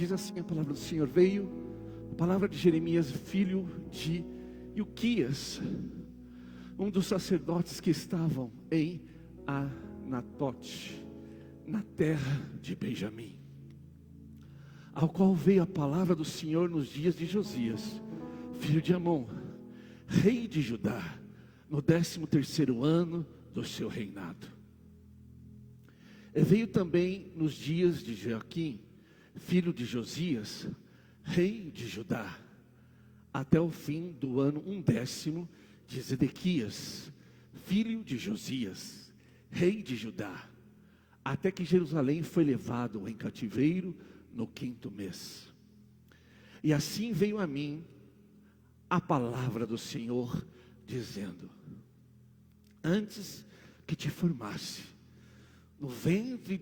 diz assim a palavra do Senhor: veio a palavra de Jeremias, filho de Ilquias, um dos sacerdotes que estavam em Anatote, na terra de Benjamim, ao qual veio a palavra do Senhor nos dias de Josias, filho de Amon, rei de Judá, no 13º ano do seu reinado. E veio também nos dias de Joaquim, filho de Josias, rei de Judá, até o fim do ano 10º de Zedequias, filho de Josias, rei de Judá, até que Jerusalém foi levado em cativeiro no 5º mês. E assim veio a mim a palavra do Senhor, dizendo: antes que te formasse no ventre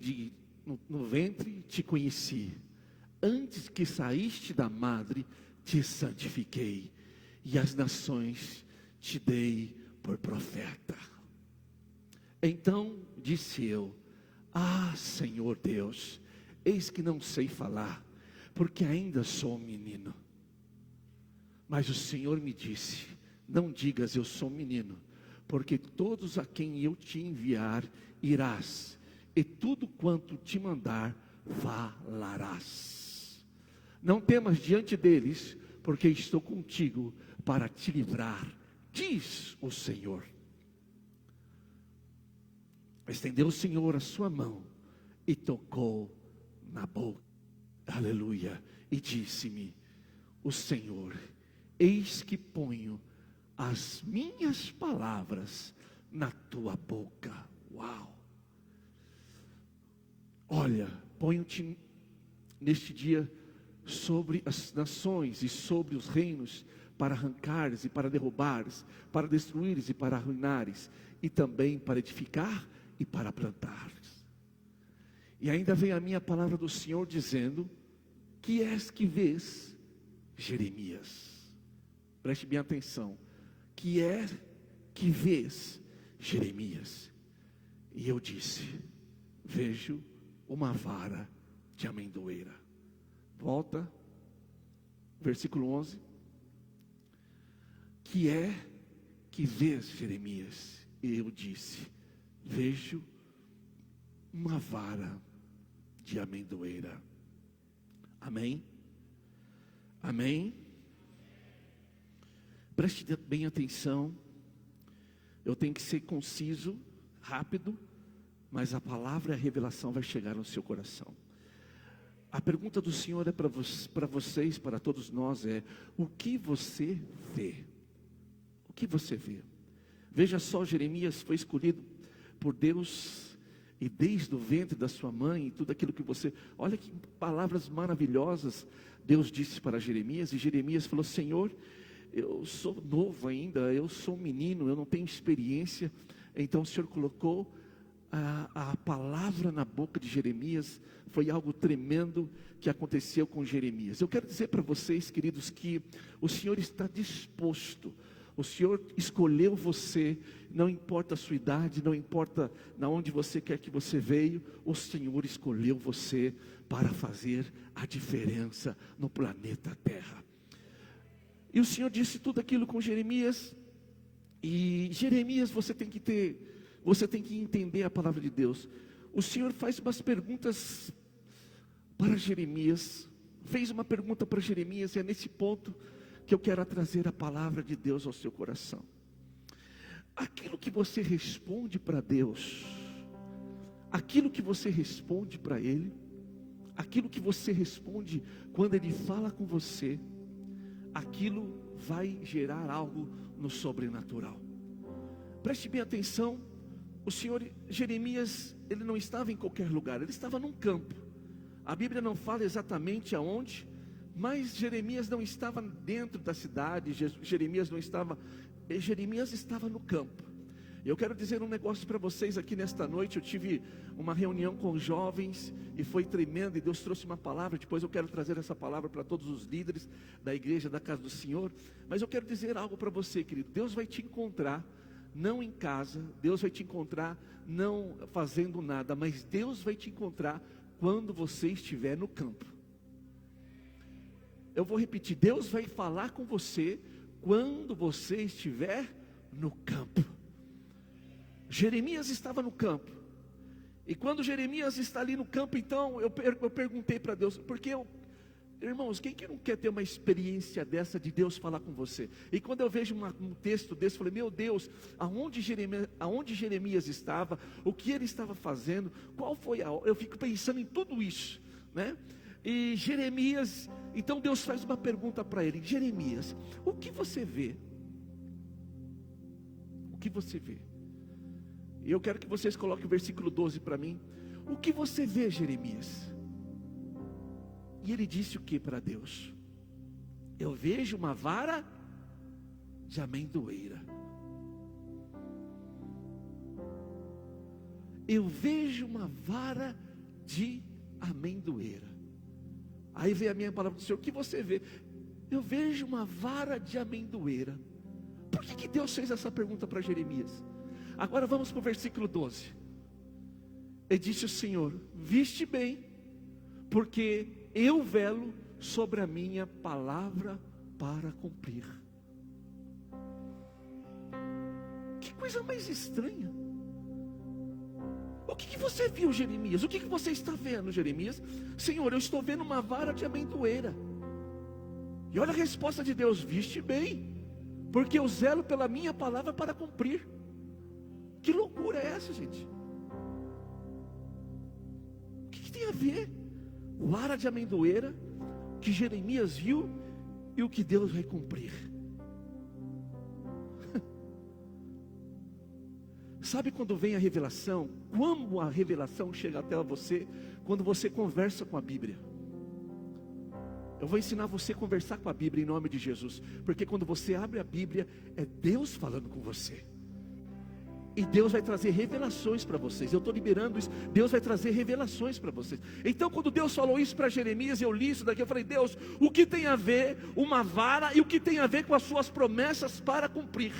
te conheci, antes que saíste da madre te santifiquei, e as nações te dei por profeta. Então disse eu: ah, Senhor Deus, eis que não sei falar, porque ainda sou um menino. Mas o Senhor me disse: não digas eu sou menino, porque todos a quem eu te enviar irás, e tudo quanto te mandar falarás. Não temas diante deles, porque estou contigo para te livrar, diz o Senhor. Estendeu o Senhor a sua mão e tocou na boca, aleluia, e disse-me o Senhor: eis que ponho as minhas palavras na tua boca. Uau! Olha, ponho-te neste dia sobre as nações e sobre os reinos, para arrancares e para derrubares, para destruires e para arruinares, e também para edificar e para plantares. E ainda vem a minha palavra do Senhor dizendo: que és que vês, Jeremias? Preste bem atenção. Que é que vês, Jeremias? E eu disse: vejo uma vara de amendoeira. Volta, versículo 11. Que é que vês, Jeremias? E eu disse: vejo uma vara de amendoeira. Amém? Amém? Preste bem atenção. Eu tenho que ser conciso, rápido, mas a palavra e a revelação vai chegar no seu coração. A pergunta do Senhor é para vocês, para todos nós, é: o que você vê? O que você vê? Veja só, Jeremias foi escolhido por Deus, e desde o ventre da sua mãe, e tudo aquilo que você... Olha que palavras maravilhosas Deus disse para Jeremias. E Jeremias falou: Senhor, eu sou novo ainda, eu sou um menino, eu não tenho experiência. Então o Senhor colocou a palavra na boca de Jeremias. Foi algo tremendo que aconteceu com Jeremias. Eu quero dizer para vocês, queridos, que o Senhor está disposto. O Senhor escolheu você, não importa a sua idade, não importa na onde você quer que você veio, o Senhor escolheu você para fazer a diferença no planeta Terra. E o Senhor disse tudo aquilo com Jeremias. E Jeremias, você tem que entender a palavra de Deus. O Senhor faz umas perguntas para Jeremias. Fez uma pergunta para Jeremias, e é nesse ponto que eu quero trazer a palavra de Deus ao seu coração. Aquilo que você responde para Deus, aquilo que você responde para Ele, aquilo que você responde quando Ele fala com você, aquilo vai gerar algo no sobrenatural. Preste bem atenção. O Senhor, Jeremias, ele não estava em qualquer lugar, ele estava num campo. A Bíblia não fala exatamente aonde, mas Jeremias não estava dentro da cidade, Jeremias estava no campo. Eu quero dizer um negócio para vocês aqui nesta noite. Eu tive uma reunião com os jovens e foi tremendo, e Deus trouxe uma palavra. Depois eu quero trazer essa palavra para todos os líderes da igreja, da casa do Senhor. Mas eu quero dizer algo para você, querido. Deus vai te encontrar, não em casa, Deus vai te encontrar não fazendo nada, mas Deus vai te encontrar quando você estiver no campo. Eu vou repetir, Deus vai falar com você quando você estiver no campo. Jeremias estava no campo. E quando Jeremias está ali no campo, então eu perguntei para Deus, porque irmãos, quem que não quer ter uma experiência dessa de Deus falar com você? E quando eu vejo um texto desse, eu falei, meu Deus, aonde Jeremias estava, o que ele estava fazendo, qual foi a hora? Eu fico pensando em tudo isso, né? E Jeremias, então Deus faz uma pergunta para ele, Jeremias, o que você vê? O que você vê? E eu quero que vocês coloquem o versículo 12 para mim. O que você vê, Jeremias? E ele disse o que para Deus? Eu vejo uma vara de amendoeira. Eu vejo uma vara de amendoeira. Aí vem a minha palavra do Senhor, o que você vê? Eu vejo uma vara de amendoeira. Por que Deus fez essa pergunta para Jeremias? Agora vamos para o versículo 12. E disse o Senhor, viste bem, porque eu velo sobre a minha palavra para cumprir. Que coisa mais estranha. O que você viu, Jeremias? O que você está vendo, Jeremias? Senhor, eu estou vendo uma vara de amendoeira. E olha a resposta de Deus, viste bem, porque eu zelo pela minha palavra para cumprir. Que loucura é essa, gente? O que tem a ver? Vara de amendoeira, que Jeremias viu e o que Deus vai cumprir. Sabe quando vem a revelação? Como a revelação chega até você? Quando você conversa com a Bíblia. Eu vou ensinar você a conversar com a Bíblia em nome de Jesus. Porque quando você abre a Bíblia, é Deus falando com você. E Deus vai trazer revelações para vocês. Eu estou liberando isso. Deus vai trazer revelações para vocês. Então quando Deus falou isso para Jeremias, eu li isso daqui, eu falei, Deus, o que tem a ver uma vara e o que tem a ver com as suas promessas para cumprir?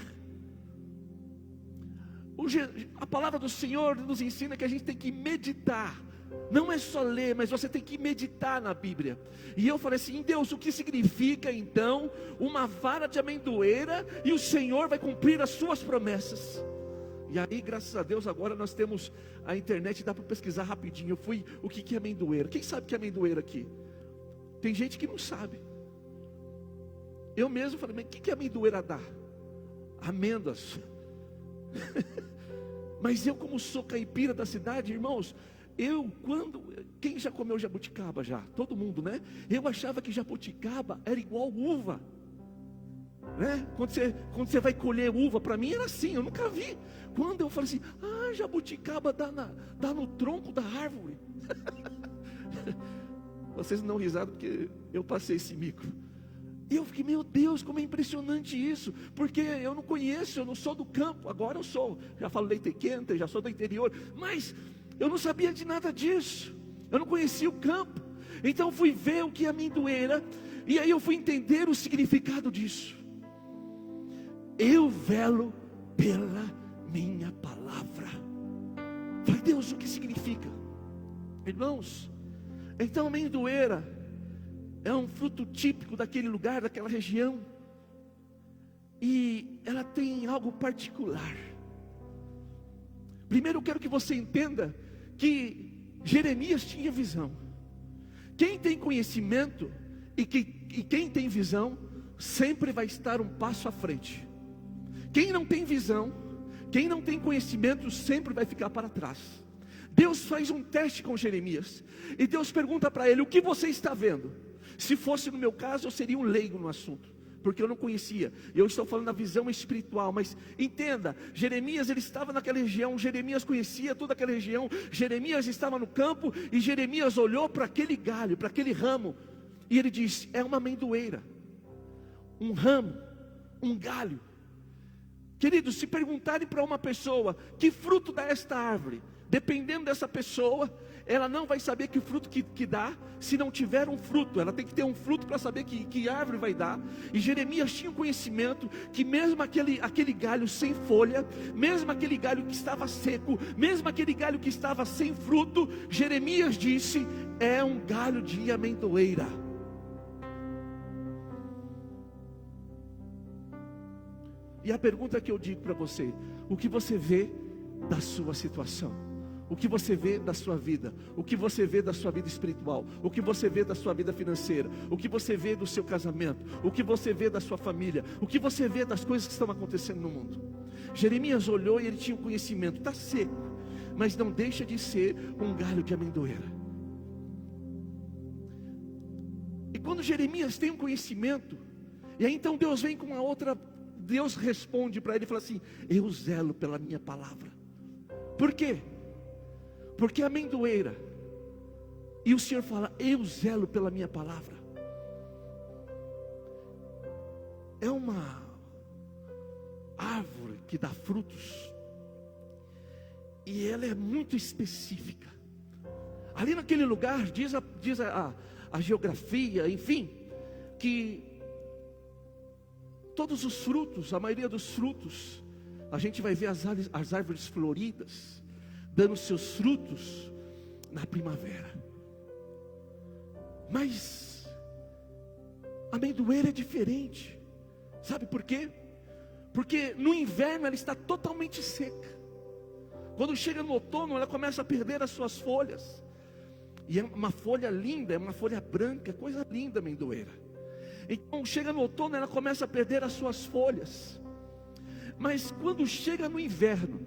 A palavra do Senhor nos ensina que a gente tem que meditar. Não é só ler, mas você tem que meditar na Bíblia. E eu falei assim, Deus, o que significa então uma vara de amendoeira e o Senhor vai cumprir as suas promessas? E aí, graças a Deus, agora nós temos a internet, dá para pesquisar rapidinho. Eu fui, o que é amendoeira? Quem sabe o que é amendoeira aqui? Tem gente que não sabe. Eu mesmo falei, mas o que a amendoeira dá? Amêndoas. Mas eu, como sou caipira da cidade, irmãos, quem já comeu jabuticaba já? Todo mundo, né? Eu achava que jabuticaba era igual uva, né? Quando você vai colher uva, para mim era assim, eu nunca vi. Quando eu falei assim, jabuticaba dá no tronco da árvore. Vocês não risaram porque eu passei esse mico. E eu fiquei, meu Deus, como é impressionante isso. Porque eu não conheço, eu não sou do campo. Agora eu sou, já falo leite quente, já sou do interior. Mas eu não sabia de nada disso. Eu não conhecia o campo. Então eu fui ver o que é amendoeira. E aí eu fui entender o significado disso. Eu velo pela minha palavra. Falei, Deus, o que significa? Irmãos, então amendoeira é um fruto típico daquele lugar, daquela região. E ela tem algo particular. Primeiro eu quero que você entenda que Jeremias tinha visão. Quem tem conhecimento e quem tem visão sempre vai estar um passo à frente. Quem não tem visão, quem não tem conhecimento sempre vai ficar para trás. Deus faz um teste com Jeremias. E Deus pergunta para ele, o que você está vendo? Se fosse no meu caso, eu seria um leigo no assunto, porque eu não conhecia. Eu estou falando da visão espiritual, mas entenda, Jeremias, ele estava naquela região, Jeremias conhecia toda aquela região, Jeremias estava no campo, e Jeremias olhou para aquele galho, para aquele ramo, e ele disse, é uma amendoeira, um ramo, um galho. Queridos, se perguntarem para uma pessoa, que fruto dá esta árvore? Dependendo dessa pessoa, ela não vai saber que fruto que dá, se não tiver um fruto. Ela tem que ter um fruto para saber que árvore vai dar. E Jeremias tinha o conhecimento que mesmo aquele galho sem folha, mesmo aquele galho que estava seco, mesmo aquele galho que estava sem fruto, Jeremias disse, é um galho de amendoeira. E a pergunta que eu digo para você: o que você vê da sua situação? O que você vê da sua vida? O que você vê da sua vida espiritual? O que você vê da sua vida financeira? O que você vê do seu casamento? O que você vê da sua família? O que você vê das coisas que estão acontecendo no mundo? Jeremias olhou e ele tinha um conhecimento, está seco, mas não deixa de ser um galho de amendoeira. E quando Jeremias tem um conhecimento, e aí então Deus vem com uma outra, Deus responde para ele e fala assim: eu zelo pela minha palavra. Por quê? Porque a amendoeira, e o Senhor fala: eu zelo pela minha palavra. É uma árvore que dá frutos, e ela é muito específica. Ali naquele lugar, diz a geografia, enfim, que todos os frutos, a maioria dos frutos, a gente vai ver as árvores floridas, dando seus frutos na primavera. Mas a amendoeira é diferente. Sabe por quê? Porque no inverno ela está totalmente seca. Quando chega no outono, ela começa a perder as suas folhas. E é uma folha linda, é uma folha branca, coisa linda a amendoeira. Então chega no outono, ela começa a perder as suas folhas. Mas quando chega no inverno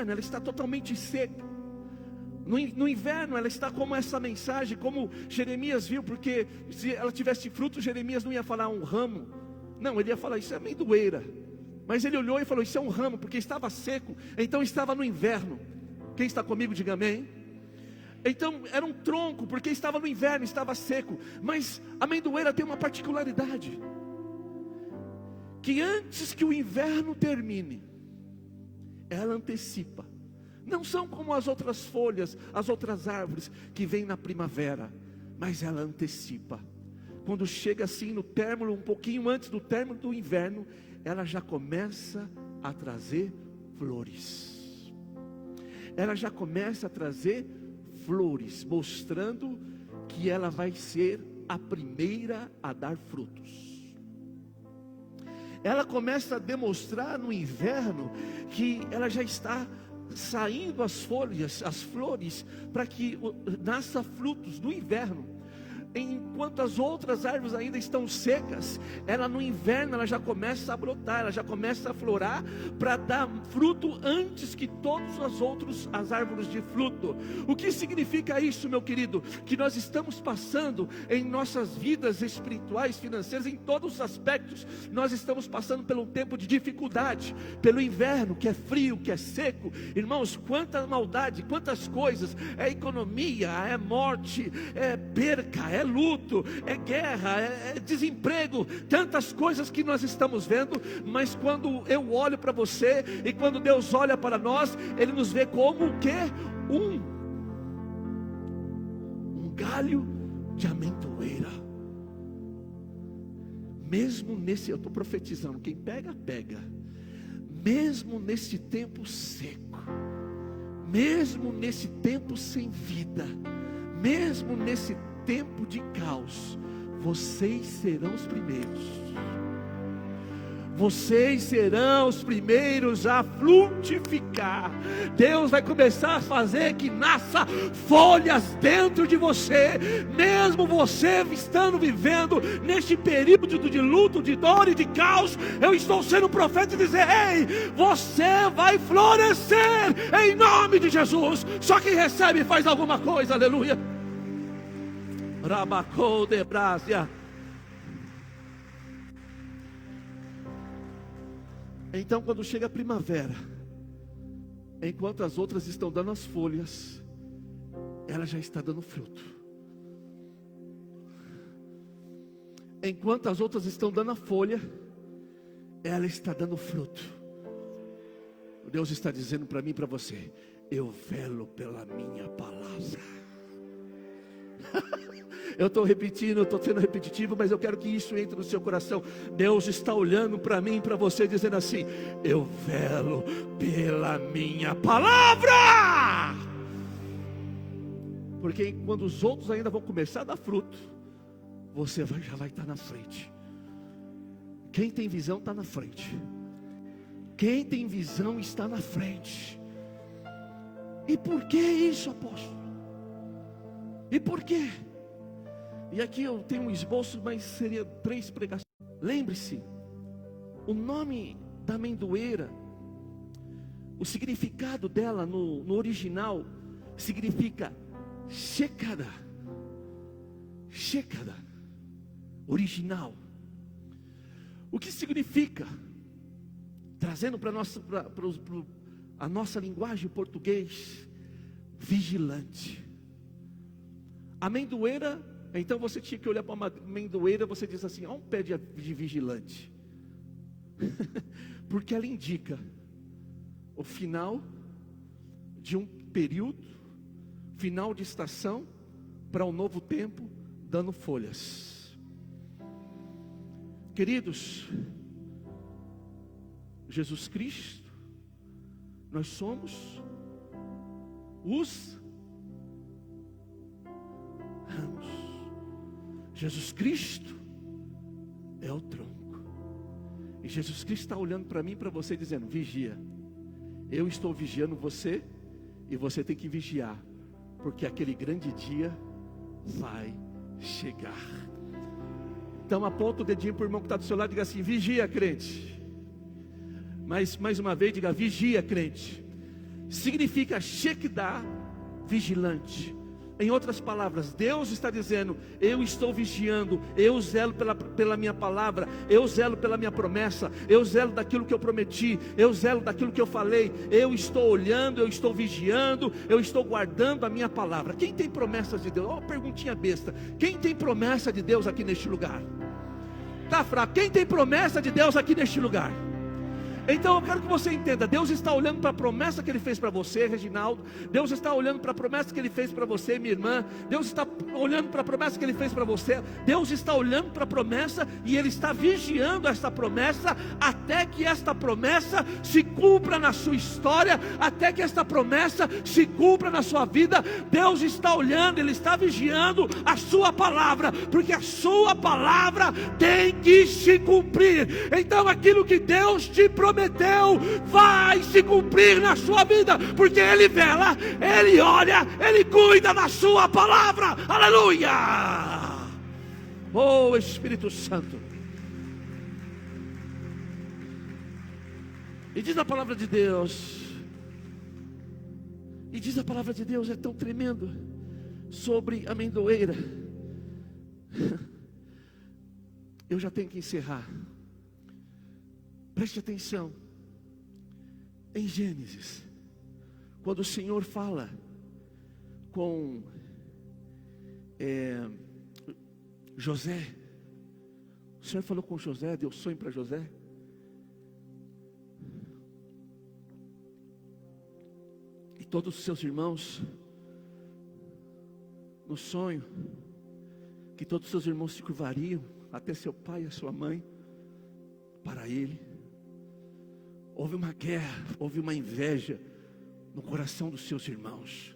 ela está totalmente seca. No inverno ela está como essa mensagem, como Jeremias viu, porque se ela tivesse fruto, Jeremias não ia falar um ramo, não, ele ia falar: isso é amendoeira. Mas ele olhou e falou: isso é um ramo, porque estava seco, então estava no inverno. Quem está comigo, diga amém. Então era um tronco, porque estava no inverno, estava seco. Mas a amendoeira tem uma particularidade, que antes que o inverno termine, ela antecipa. Não são como as outras folhas, as outras árvores que vêm na primavera, mas ela antecipa. Quando chega assim no término, um pouquinho antes do término do inverno, ela já começa a trazer flores. Ela já começa a trazer flores, mostrando que ela vai ser a primeira a dar frutos. Ela começa a demonstrar no inverno que ela já está saindo as folhas, as flores, para que nasça frutos no inverno. Enquanto as outras árvores ainda estão secas, ela no inverno ela já começa a brotar, ela já começa a florar, para dar fruto antes que todas as árvores de fruto. O que significa isso, meu querido? Que nós estamos passando em nossas vidas espirituais, financeiras, em todos os aspectos, nós estamos passando pelo tempo de dificuldade, pelo inverno que é frio, que é seco. Irmãos, quanta maldade, quantas coisas, é economia, é morte, é perca, é luto, é guerra, é desemprego, tantas coisas que nós estamos vendo. Mas quando eu olho para você, e quando Deus olha para nós, Ele nos vê como o quê? Um galho de amendoeira. Mesmo nesse, eu estou profetizando, quem pega, pega. Mesmo nesse tempo seco, mesmo nesse tempo sem vida, mesmo nesse tempo de caos, vocês serão os primeiros. Vocês serão os primeiros a frutificar. Deus vai começar a fazer que nasça folhas dentro de você, mesmo você estando vivendo neste período de luto, de dor e de caos. Eu estou sendo profeta e dizer: ei, você vai florescer em nome de Jesus. Só quem recebe faz alguma coisa, aleluia. Rabacou de Brásia. Então quando chega a primavera, enquanto as outras estão dando as folhas, ela já está dando fruto. Enquanto as outras estão dando a folha, ela está dando fruto. Deus está dizendo para mim e para você: eu velo pela minha palavra. Eu estou repetindo, estou sendo repetitivo, mas eu quero que isso entre no seu coração. Deus está olhando para mim e para você, dizendo assim: eu velo pela minha palavra. Porque quando os outros ainda vão começar a dar fruto, você já vai estar na frente. Quem tem visão está na frente. Quem tem visão está na frente. E por que isso, apóstolo? E por quê? E aqui eu tenho um esboço, mas seria 3 pregações. Lembre-se, o nome da amendoeira, o significado dela no original, significa shekada. Shekada, original. O que significa? Trazendo para a nossa linguagem português, vigilante. Amendoeira, então você tinha que olhar para uma amendoeira, você diz assim, um pé de vigilante. Porque ela indica o final de um período, final de estação, para um novo tempo, dando folhas. Queridos, Jesus Cristo, nós somos os ramos. Jesus Cristo é o tronco. E Jesus Cristo está olhando para mim e para você dizendo, vigia. Eu estou vigiando você e você tem que vigiar, porque aquele grande dia vai chegar. Então aponta o dedinho para o irmão que está do seu lado e diga assim, vigia, crente. Mas mais uma vez diga, vigia, crente. Significa shekdah, vigilante. Em outras palavras, Deus está dizendo, eu estou vigiando, eu zelo pela minha palavra, eu zelo pela minha promessa, eu zelo daquilo que eu prometi, eu zelo daquilo que eu falei, eu estou olhando, eu estou vigiando, eu estou guardando a minha palavra. Quem tem promessas de Deus? Uma perguntinha besta, quem tem promessa de Deus aqui neste lugar? Está fraco, quem tem promessa de Deus aqui neste lugar? Então eu quero que você entenda, Deus está olhando para a promessa que Ele fez para você, Reginaldo. Deus está olhando para a promessa que Ele fez para você, minha irmã. Deus está olhando para a promessa que Ele fez para você. Deus está olhando para a promessa e Ele está vigiando esta promessa, até que esta promessa se cumpra na sua história, até que esta promessa se cumpra na sua vida. Deus está olhando, Ele está vigiando a sua palavra, porque a sua palavra tem que se cumprir. Então aquilo que Deus te prometeu vai se cumprir na sua vida, porque Ele vela, Ele olha, Ele cuida da sua palavra. Aleluia! Oh Espírito Santo. E diz a palavra de Deus, é tão tremendo sobre a amendoeira. Eu já tenho que encerrar. Preste atenção, em Gênesis, quando o Senhor fala com José, o Senhor falou com José, deu sonho para José. E todos os seus irmãos, no sonho, que todos os seus irmãos se curvariam, até seu pai e a sua mãe, para ele. Houve uma guerra, houve uma inveja no coração dos seus irmãos.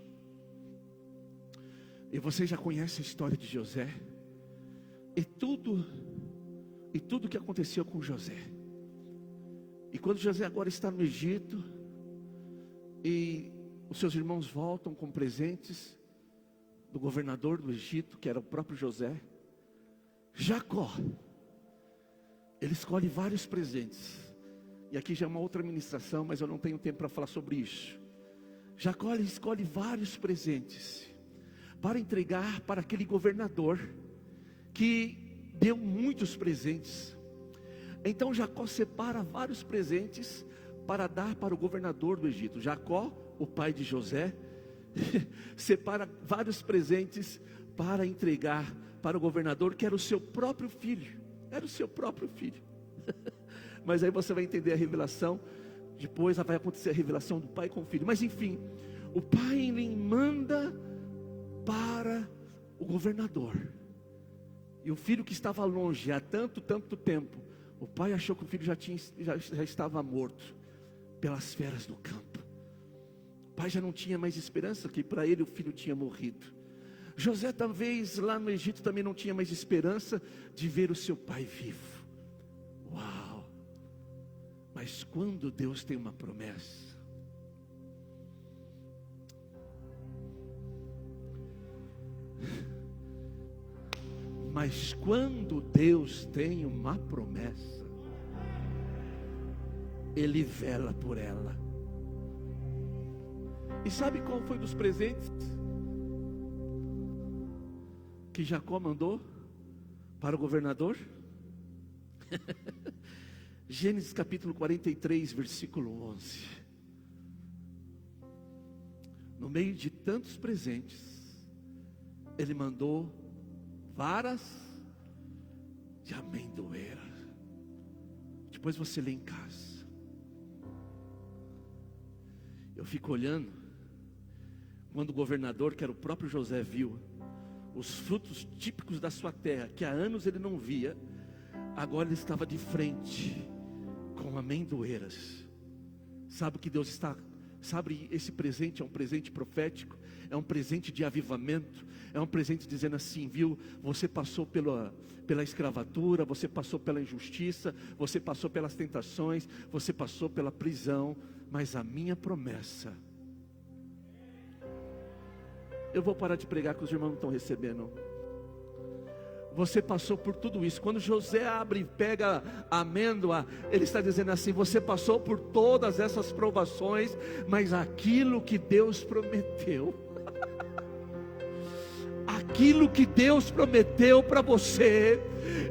E você já conhece a história de José. E tudo que aconteceu com José. E quando José agora está no Egito, e os seus irmãos voltam com presentes do governador do Egito, que era o próprio José, Jacó, ele escolhe vários presentes. E aqui já é uma outra ministração, mas eu não tenho tempo para falar sobre isso. Jacó escolhe vários presentes para entregar para aquele governador que deu muitos presentes. Então Jacó separa vários presentes para dar para o governador do Egito. Jacó, o pai de José, separa vários presentes para entregar para o governador, que era o seu próprio filho. Era o seu próprio filho. Mas aí você vai entender a revelação. Depois vai acontecer a revelação do pai com o filho. Mas enfim, o pai ele manda para o governador. E o filho que estava longe há tanto tempo, o pai achou que o filho já estava morto pelas feras do campo. O pai já não tinha mais esperança, que para ele o filho tinha morrido. José talvez lá no Egito também não tinha mais esperança de ver o seu pai vivo. Uau! Mas quando Deus tem uma promessa, Ele vela por ela. E sabe qual foi dos presentes que Jacó mandou para o governador? Gênesis capítulo 43, versículo 11. No meio de tantos presentes, ele mandou varas de amendoeira. Depois você lê em casa. Eu fico olhando, quando o governador, que era o próprio José, viu os frutos típicos da sua terra, que há anos ele não via, agora ele estava de frente com amendoeiras. Sabe o que Deus está... Sabe, esse presente é um presente profético, é um presente de avivamento, é um presente dizendo assim, viu, você passou pela escravatura, você passou pela injustiça, você passou pelas tentações, você passou pela prisão, mas a minha promessa... Eu vou parar de pregar que os irmãos não estão recebendo. Você passou por tudo isso. Quando José abre e pega a amêndoa, ele está dizendo assim, você passou por todas essas provações, mas aquilo que Deus prometeu, aquilo que Deus prometeu para você,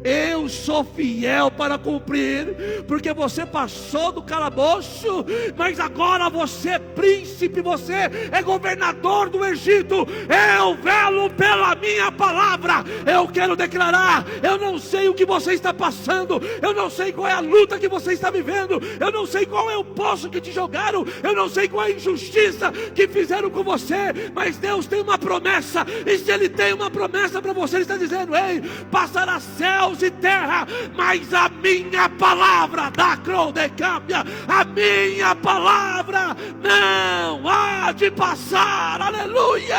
eu sou fiel para cumprir, porque você passou do calabouço, mas agora você é príncipe, você é governador do Egito. Eu velo pela minha palavra. Eu quero declarar, eu não sei o que você está passando, eu não sei qual é a luta que você está vivendo, eu não sei qual é o poço que te jogaram, eu não sei qual é a injustiça que fizeram com você, mas Deus tem uma promessa, e se Ele tem uma promessa para você, Ele está dizendo, ei, passará céus e terra, mas a minha palavra da Crodecâmbia, a minha palavra não há de passar. Aleluia!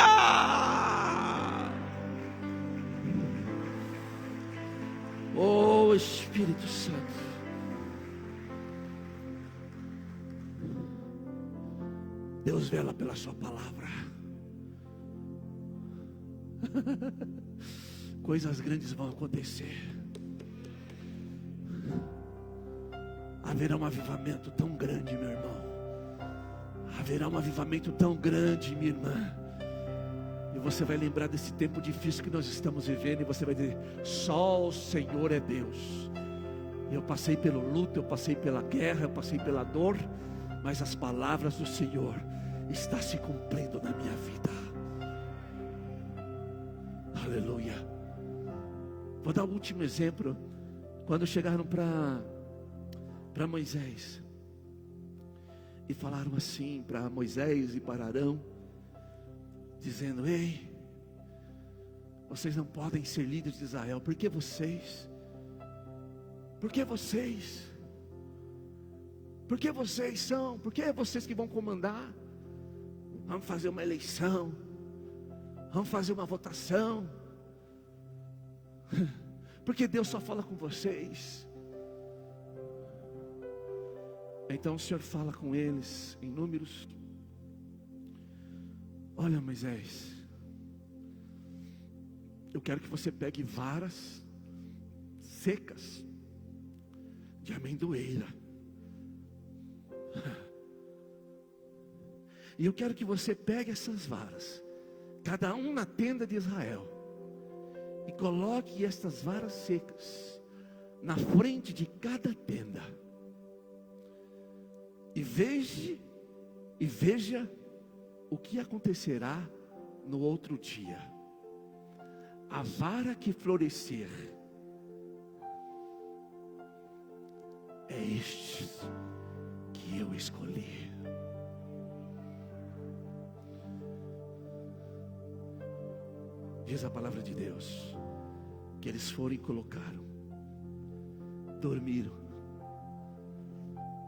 Oh Espírito Santo, Deus vela pela sua palavra. Coisas grandes vão acontecer. Haverá um avivamento tão grande, meu irmão. Haverá um avivamento tão grande, minha irmã. E você vai lembrar desse tempo difícil que nós estamos vivendo, e você vai dizer, só o Senhor é Deus. Eu passei pelo luto, eu passei pela guerra, eu passei pela dor, mas as palavras do Senhor estão se cumprindo na minha vida. Aleluia. Vou dar o último exemplo. Quando chegaram para Moisés e falaram assim para Moisés e para Arão, dizendo, ei, vocês não podem ser líderes de Israel. Por que vocês? Por que vocês? Por que vocês são? Por que é vocês que vão comandar? Vamos fazer uma eleição, vamos fazer uma votação, porque Deus só fala com vocês. Então o Senhor fala com eles em Números. Olha, Moisés, eu quero que você pegue varas secas de amendoeira, e eu quero que você pegue essas varas, cada um na tenda de Israel, e coloque estas varas secas na frente de cada tenda, e veja o que acontecerá no outro dia. A vara que florescer, é este que eu escolhi. Diz a palavra de Deus que eles foram e colocaram, dormiram,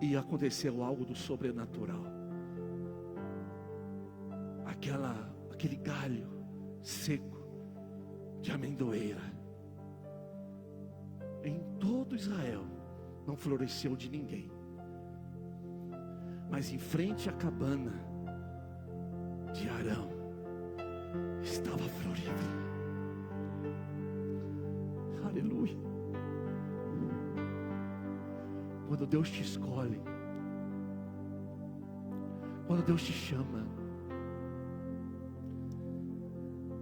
e aconteceu algo do sobrenatural. Aquele galho seco de amendoeira em todo Israel não floresceu de ninguém, Mas em frente à cabana de Arão estava a flor livre. Aleluia. Quando Deus te escolhe, quando Deus te chama,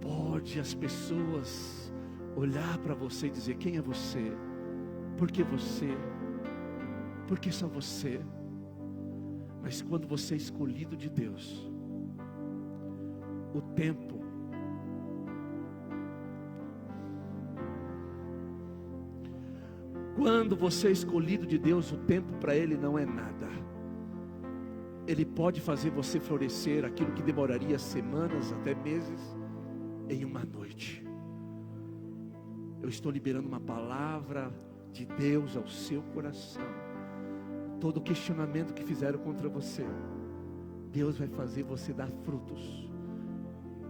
pode as pessoas olhar para você e dizer: quem é você? Por que você? Por que só você? Mas quando você é escolhido de Deus, o tempo quando você é escolhido de Deus, o tempo para Ele não é nada. Ele pode fazer você florescer aquilo que demoraria semanas, até meses, em uma noite. Eu estou liberando uma palavra de Deus ao seu coração. Todo questionamento que fizeram contra você, Deus vai fazer você dar frutos,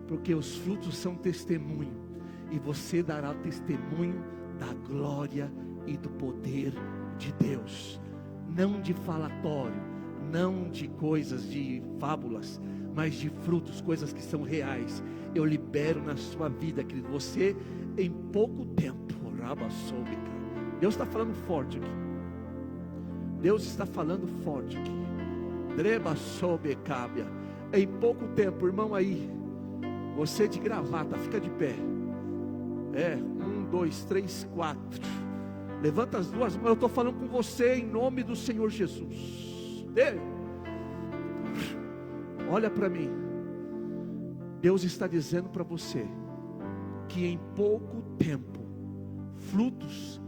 porque os frutos são testemunho, e você dará testemunho da glória e do poder de Deus, não de falatório, não de coisas, de fábulas, mas de frutos, coisas que são reais. Eu libero na sua vida, querido, você em pouco tempo, Deus está falando forte aqui, Deus está falando forte aqui, em pouco tempo, irmão aí, você de gravata, fica de pé, 1, 2, 3, 4, levanta as duas mãos, eu estou falando com você em nome do Senhor Jesus. Olha para mim, Deus está dizendo para você, que em pouco tempo, frutos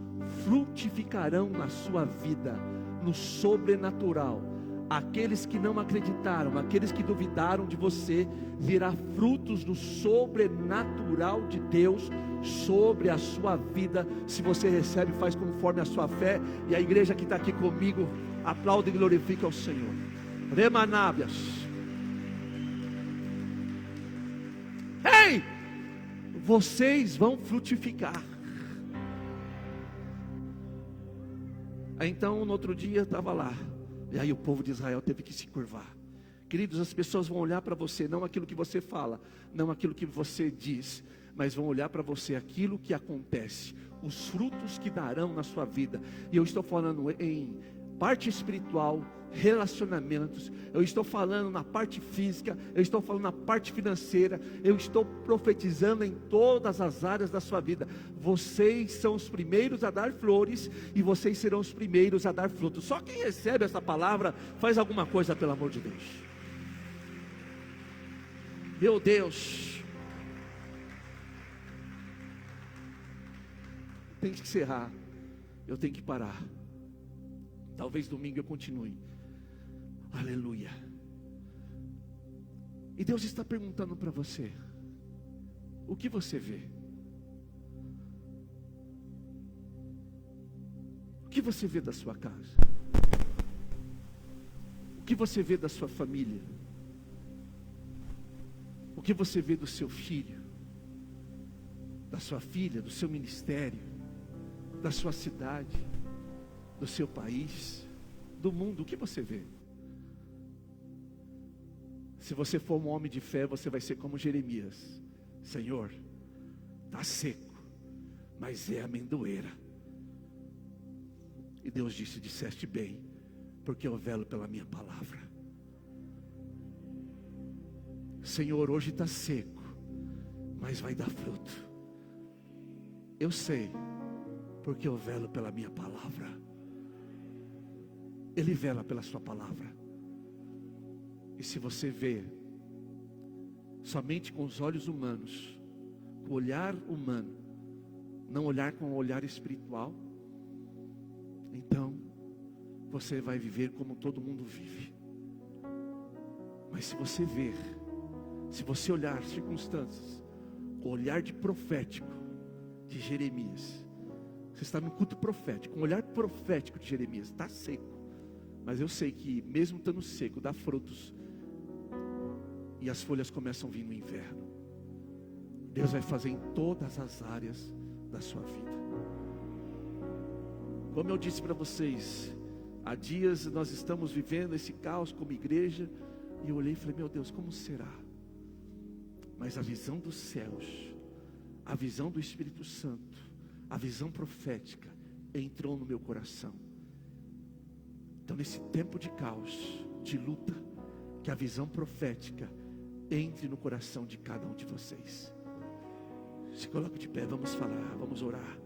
frutificarão na sua vida, no sobrenatural. Aqueles que não acreditaram, aqueles que duvidaram de você, virá frutos do sobrenatural de Deus sobre a sua vida. Se você recebe, faz conforme a sua fé. E a igreja que está aqui comigo, aplaude e glorifica ao Senhor. Remanábias. Ei! Vocês vão frutificar. Aí então, no outro dia, eu estava lá. E aí o povo de Israel teve que se curvar. Queridos, as pessoas vão olhar para você, não aquilo que você fala, não aquilo que você diz, mas vão olhar para você aquilo que acontece, os frutos que darão na sua vida. E eu estou falando em parte espiritual, relacionamentos, eu estou falando na parte física, eu estou falando na parte financeira, eu estou profetizando em todas as áreas da sua vida. Vocês são os primeiros a dar flores, e vocês serão os primeiros a dar frutos. Só quem recebe essa palavra, faz alguma coisa pelo amor de Deus. Meu Deus, tem que encerrar, eu tenho que parar. Talvez domingo eu continue. Aleluia. E Deus está perguntando para você: o que você vê? O que você vê da sua casa? O que você vê da sua família? O que você vê do seu filho, da sua filha, do seu ministério, da sua cidade, do seu país, do mundo? O que você vê? Se você for um homem de fé, você vai ser como Jeremias: Senhor, está seco, mas é amendoeira. E Deus disse: disseste bem, porque eu velo pela minha palavra. Senhor, hoje está seco, mas vai dar fruto. Eu sei, porque eu velo pela minha palavra. Ele vela pela sua palavra. E se você vê somente com os olhos humanos, com o olhar humano, não olhar com o olhar espiritual, então você vai viver como todo mundo vive. Mas se você ver, se você olhar circunstâncias com o olhar de profético de Jeremias, você está no culto profético, com o olhar profético de Jeremias. Está seco, mas eu sei que mesmo estando seco, dá frutos. E as folhas começam a vir no inverno. Deus vai fazer em todas as áreas da sua vida. Como eu disse para vocês, Há dias nós estamos vivendo esse caos como igreja, e eu olhei e falei, meu Deus, como será? Mas a visão dos céus, a visão do Espírito Santo, a visão profética entrou no meu coração. Então nesse tempo de caos, de luta, que a visão profética entre no coração de cada um de vocês. Se coloque de pé, vamos falar, vamos orar.